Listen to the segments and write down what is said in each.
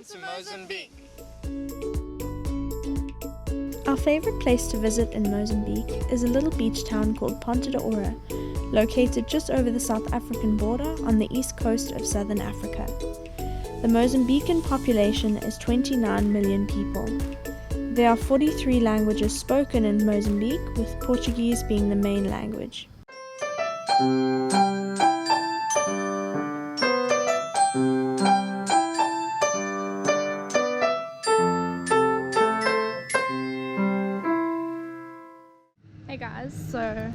Welcome to Mozambique! Our favourite place to visit in Mozambique is a little beach town called Ponta Do Ouro, located just over the South African border on the east coast of southern Africa. The Mozambican population is 29 million people. There are 43 languages spoken in Mozambique, with Portuguese being the main language. Hey guys, so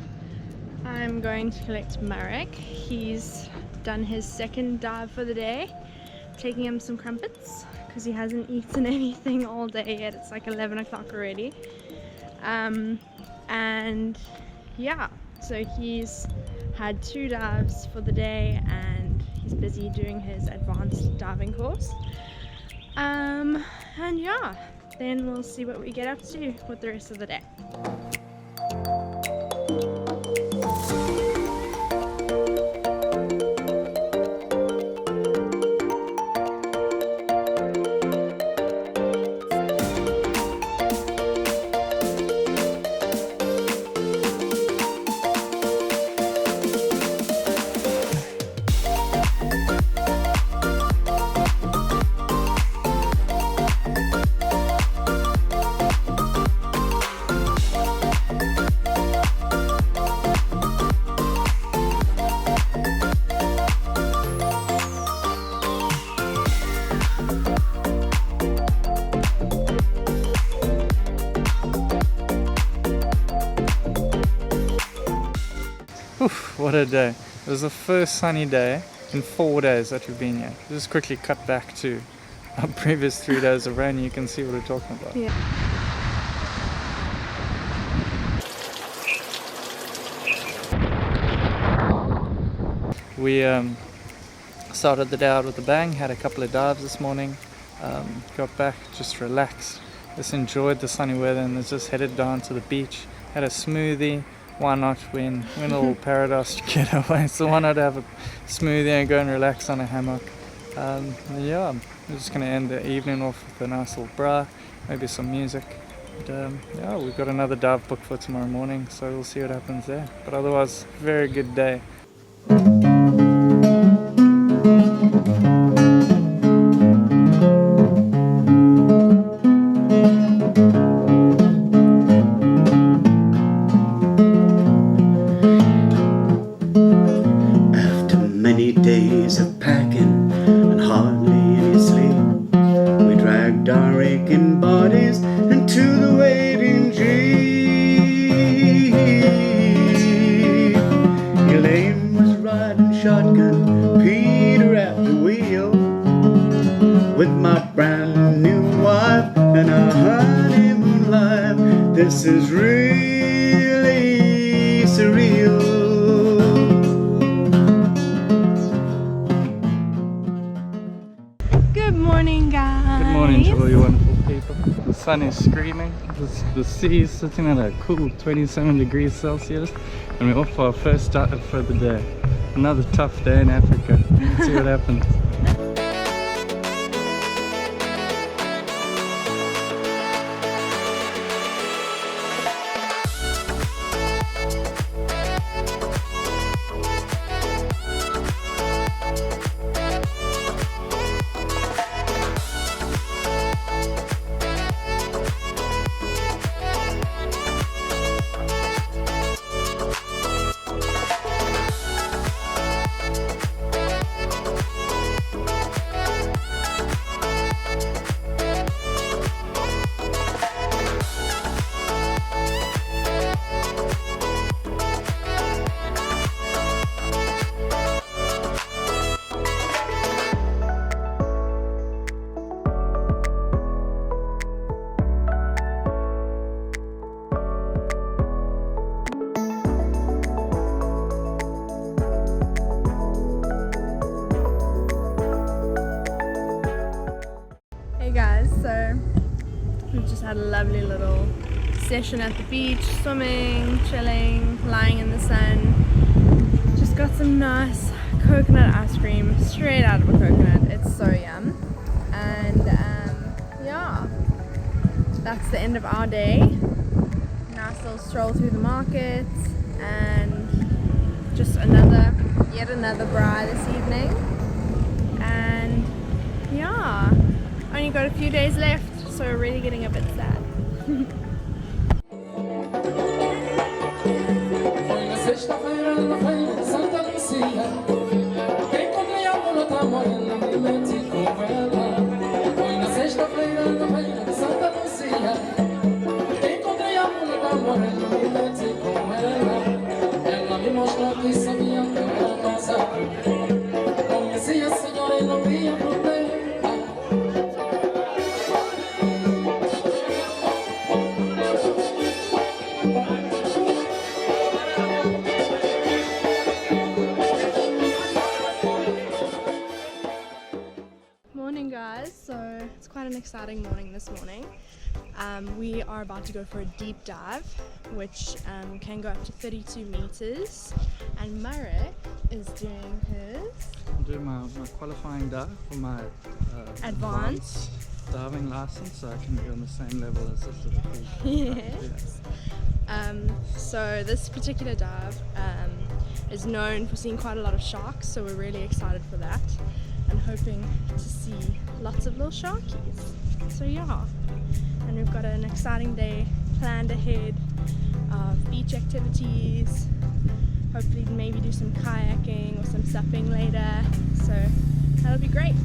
I'm going to collect Marek. He's done his second dive for the day. Taking him some crumpets because he hasn't eaten anything all day yet. It's like 11 o'clock already. And yeah, so he's had 2 dives for the day and he's busy doing his advanced diving course. And yeah, then we'll see what we get up to with the rest of the day. Oof, what a day. It was the first sunny day in 4 days that we've been here. Just quickly cut back to our previous 3 days of rain. You can see what we're talking about. Yeah. We started the day out with a bang, had a couple of dives this morning, got back, just relaxed, just enjoyed the sunny weather and just headed down to the beach, had a smoothie. Why not win a little paradise getaway, so why not have a smoothie and go and relax on a hammock. Yeah, we're just going to end the evening off with a nice little bra, maybe some music. And, yeah, we've got another dive booked for tomorrow morning, so we'll see what happens there. But otherwise, very good day. Days of packing and hardly any sleep, we dragged our aching bodies into the waiting jeep. Elaine was riding shotgun, Peter at the wheel, with my brand new wife and our honeymoon life. This is really surreal. Good morning, guys. Good morning to all you wonderful people. The sun is screaming, the sea is sitting at a cool 27 degrees Celsius, and we're off for our first dive for the day. Another tough day in Africa. Let's see what happens. So we've just had a lovely little session at the beach, swimming, chilling, lying in the sun. Just got some nice coconut ice cream straight out of a coconut. It's so yum. And that's the end of our day. Nice little stroll through the market and just yet another braai this evening. And yeah, only got a few days left, so we're really getting a bit sad. Morning guys, so it's quite an exciting morning this morning. We are about to go for a deep dive which can go up to 32 meters, and Marek is doing his... I'm doing my qualifying dive for my advanced diving license, so I can be on the same level as this little pool. Yes. So this particular dive is known for seeing quite a lot of sharks, so we're really excited for that and hoping to see lots of little sharkies. So yeah, and we've got an exciting day planned ahead of beach activities, hopefully maybe do some kayaking or some SUP'ing later, so that'll be great.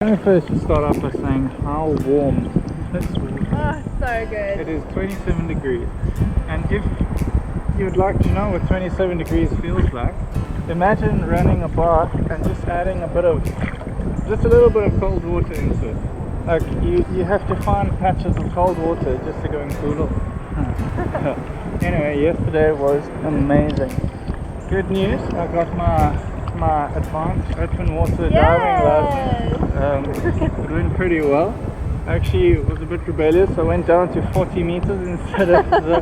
Let me first start off by saying how warm this water. Oh, so good. It is 27 degrees, and if you'd like to know what 27 degrees feels like, imagine running a bath and just adding a little bit of cold water into it. Like you have to find patches of cold water just to go and cool off. Anyway, yesterday was amazing. Good news, I got my advanced open water diving license. It went pretty well. Actually, it was a bit rebellious. I went down to 40 meters instead of the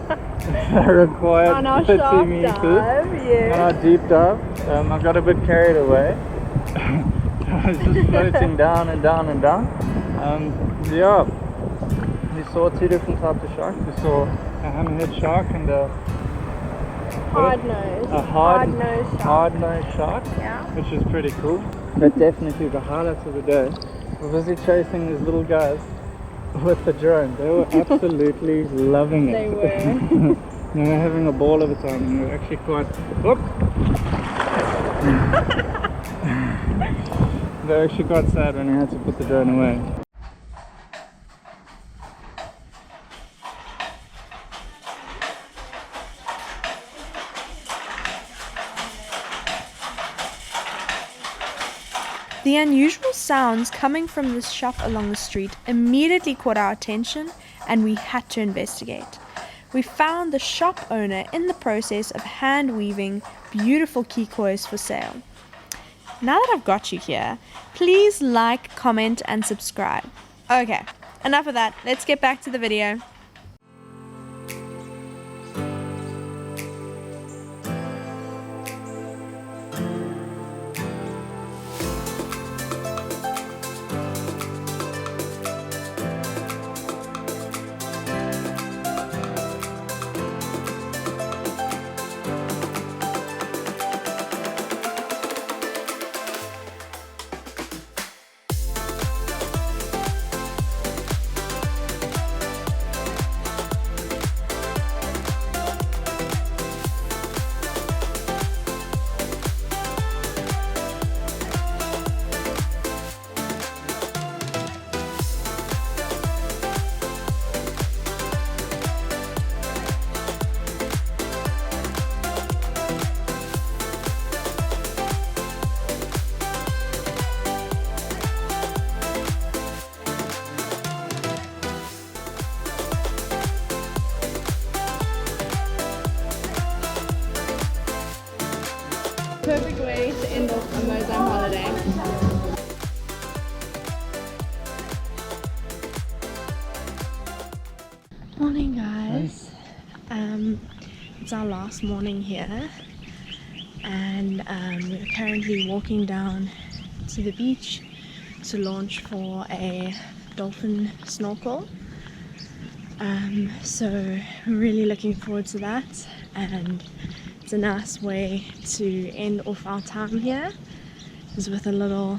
required on our 30 meters. Dive, yeah. On our deep dive. I got a bit carried away. I was just floating down and down and down. Yeah, we saw two different types of sharks. We saw a hammerhead shark and a hard-nosed shark, yeah, which is pretty cool. But definitely the highlights of the day were busy chasing these little guys with the drone. They were absolutely loving it. They were. They were having a ball of a time, and they were actually quite... They were actually quite sad when I had to put the drone away. The unusual sounds coming from this shop along the street immediately caught our attention, and we had to investigate. We found the shop owner in the process of hand weaving beautiful kikois for sale. Now that I've got you here, please like, comment and subscribe. Okay, enough of that, let's get back to the video. Morning guys. It's our last morning here, and we're currently walking down to the beach to launch for a dolphin snorkel. So we're really looking forward to that, and it's a nice way to end off our time here, is with a little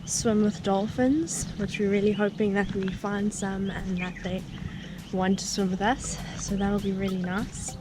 swim with dolphins, which we're really hoping that we find some and that they want to swim with us, so that'll be really nice.